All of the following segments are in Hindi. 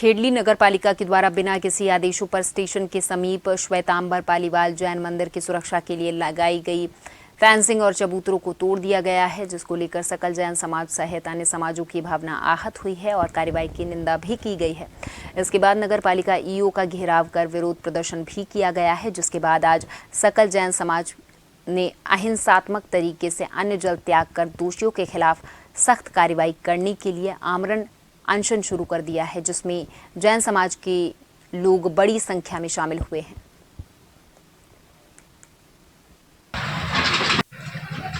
खेड़ली नगर पालिका के द्वारा बिना किसी आदेशों पर स्टेशन के समीप श्वेतांबर पालीवाल जैन मंदिर की सुरक्षा के लिए लगाई गई फेंसिंग और चबूतरों को तोड़ दिया गया है, जिसको लेकर सकल जैन समाज सहित अन्य समाजों की भावना आहत हुई है और कार्रवाई की निंदा भी की गई है। इसके बाद नगर पालिका ईओ का घेराव कर विरोध प्रदर्शन भी किया गया है, जिसके बाद आज सकल जैन समाज ने अहिंसात्मक तरीके से अन्न जल त्याग कर दोषियों के खिलाफ सख्त कार्रवाई करने के लिए आमरण अनशन शुरू कर दिया है, जिसमें जैन समाज के लोग बड़ी संख्या में शामिल हुए हैं।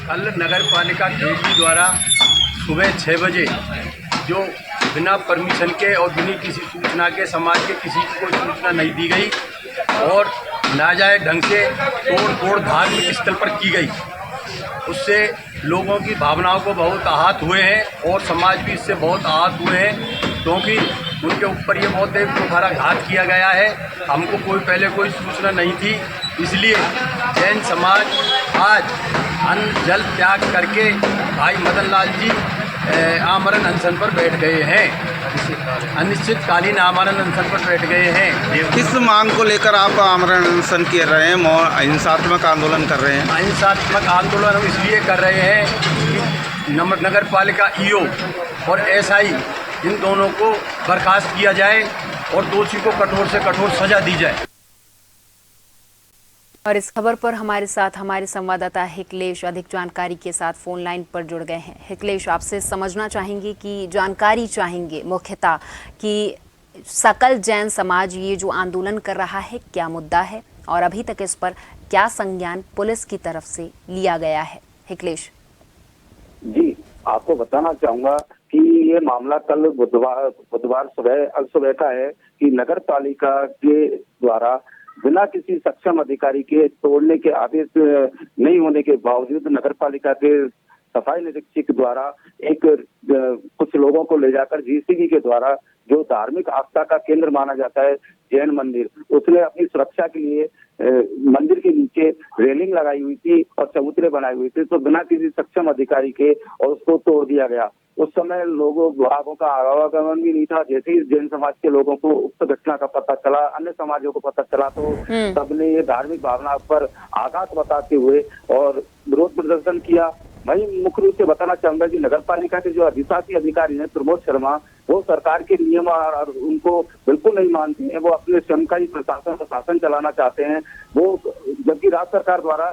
कल नगर पालिका खेड़ली द्वारा सुबह 6 बजे जो बिना परमिशन के और बिना किसी सूचना के समाज के किसी को कोई सूचना नहीं दी गई और नाजायज ढंग से तोड़ धार्मिक स्थल पर की गई, उससे लोगों की भावनाओं को बहुत आहत हुए हैं और समाज भी इससे बहुत आहत हुए हैं, क्योंकि उनके ऊपर ये बहुत एक बुखारा घात किया गया है। हमको पहले कोई सूचना नहीं थी, इसलिए जैन समाज आज अन्न जल त्याग करके भाई मदन लाल जी आमरण अनशन पर बैठ गए हैं, अनिश्चितकालीन आमरण अनशन पर बैठ गए हैं। किस मांग को लेकर आप आमरण अनशन कर रहे हैं, अहिंसात्मक आंदोलन कर रहे हैं? अहिंसात्मक आंदोलन हम इसलिए कर रहे हैं कि नगर पालिका ईओ और एसआई इन दोनों को बर्खास्त किया जाए और दोषी को कठोर से कठोर सजा दी जाए। और इस खबर पर हमारे साथ हमारे संवाददाता हिकलेश अधिक जानकारी के साथ फोन लाइन पर जुड़ गए हैं। हिकलेश, आपसे समझना चाहेंगे कि जानकारी चाहेंगे मुख्यतः कि सकल जैन समाज ये जो आंदोलन कर रहा है क्या मुद्दा है और अभी तक इस पर क्या संज्ञान पुलिस की तरफ से लिया गया है? हिकलेश जी, आपको बताना चाहूंगा कि ये मामला कल बुधवार सुबह का है कि नगर पालिका के द्वारा बिना किसी सक्षम अधिकारी के तोड़ने के आदेश नहीं होने के बावजूद नगर पालिका के सफाई निरीक्षक द्वारा कुछ लोगों को ले जाकर जीसीबी के द्वारा जो धार्मिक आस्था का केंद्र माना जाता है जैन मंदिर, उसने अपनी सुरक्षा के लिए मंदिर के नीचे रेलिंग लगाई हुई थी और चबूतरे बनाए हुए थे, तो बिना किसी सक्षम अधिकारी के और उसको तोड़ दिया गया। उस समय लोगों का आवागमन भी नहीं था। जैसे ही जैन समाज के लोगों को उक्त घटना का पता चला, अन्य समाजों को पता चला, तो सबने ये धार्मिक भावना पर आघात बताते हुए और विरोध प्रदर्शन किया। वहीं मुख्य रूप से बताना चाहूंगा कि नगर पालिका के जो अधिशासी अधिकारी हैं प्रमोद शर्मा, वो सरकार के नियम और उनको बिल्कुल नहीं मानते हैं। वो अपने स्वयं का ही प्रशासन चलाना चाहते हैं। वो जबकि राज्य सरकार द्वारा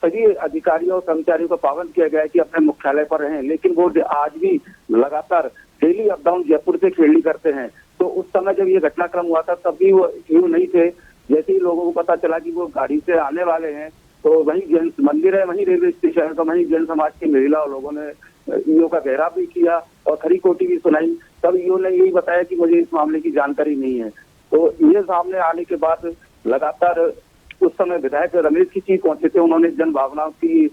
सभी अधिकारियों और कर्मचारियों को पाबंद किया गया है कि अपने मुख्यालय पर रहें, लेकिन वो आज भी लगातार डेली अप डाउन जयपुर से खेड़ली करते हैं। तो उस समय जब ये घटनाक्रम हुआ था तब भी वो यूं नहीं थे। जैसे ही लोगों को पता चला कि वो गाड़ी से आने वाले हैं, तो वहीं जैन मंदिर है, वहीं रेलवे स्टेशन है, तो वहीं जैन समाज के महिला लोगों ने ईओ का घेराव भी किया और खरी खोटी भी सुनाई। तब ईओ ने यही बताया कि मुझे इस मामले की जानकारी नहीं है। तो ये सामने आने के बाद लगातार उस समय विधायक रमेश जी पहुंचे थे। उन्होंने जन भावनाओं की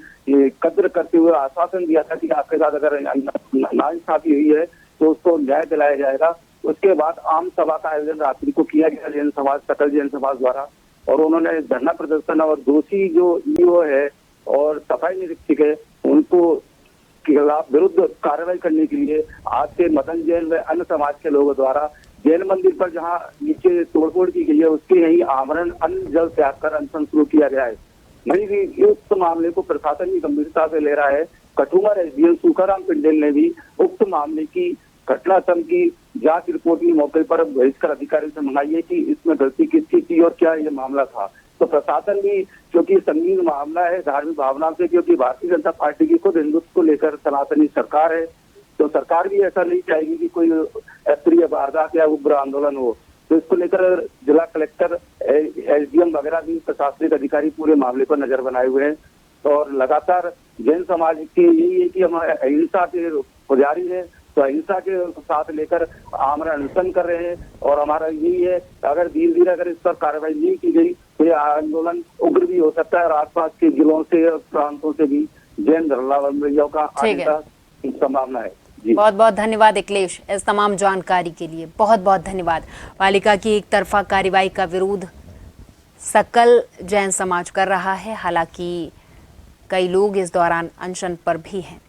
कद्र करते हुए आश्वासन दिया था कि आपके साथ अगर नाइंसाफी हुई है तो उसको न्याय दिलाया जाएगा। उसके बाद आम सभा का आयोजन रात्रि को किया गया जैन समाज, सकल जैन समाज द्वारा, और उन्होंने धरना प्रदर्शन और दोषी जो ईओ है और सफाई निरीक्षक है उनको खिलाफ विरुद्ध कार्रवाई करने के लिए आज से मदन जैन व अन्य समाज के लोगों द्वारा जैन मंदिर पर जहां नीचे तोड़फोड़ की गई है उसके यही आमरण अन्न जल त्याग कर अनशन शुरू किया गया है। वहीं भी उक्त मामले को प्रशासन की गंभीरता से ले रहा है। कठुमर एसडीएम सुखाराम पिंडेल ने भी उक्त मामले की घटनाक्रम की जांच रिपोर्ट की मौके पर बहिष्कार अधिकारियों से मंगाई है कि इसमें गलती किसकी थी और क्या ये मामला था। तो प्रशासन भी, क्योंकि संगीन मामला है धार्मिक भावना से, क्योंकि भारतीय जनता पार्टी की खुद हिंदुत्व को लेकर सनातनी सरकार है, तो सरकार भी ऐसा नहीं चाहेगी कि कोई अप्रिय वारदात या उग्र आंदोलन हो। तो इसको लेकर जिला कलेक्टर, एसडीएम वगैरह भी प्रशासनिक अधिकारी पूरे मामले पर नजर बनाए हुए हैं और लगातार जैन समाज की यही है कि हम अहिंसा के पुजारी है, तो अहिंसा के साथ लेकर आमरण अनशन कर रहे हैं और हमारा यही है अगर धीरे धीरे अगर इस पर कार्रवाई नहीं की गई तो यह आंदोलन उग्र भी हो सकता है और आसपास के जिलों से और प्रांतों से भी जैन धर्मावलंबियों का आने का संभावना है। बहुत बहुत धन्यवाद हिकलेश इस तमाम जानकारी के लिए। बहुत बहुत धन्यवाद। पालिका की एक तरफा कार्रवाई का विरोध सकल जैन समाज कर रहा है, हालांकि कई लोग इस दौरान अनशन पर भी हैं।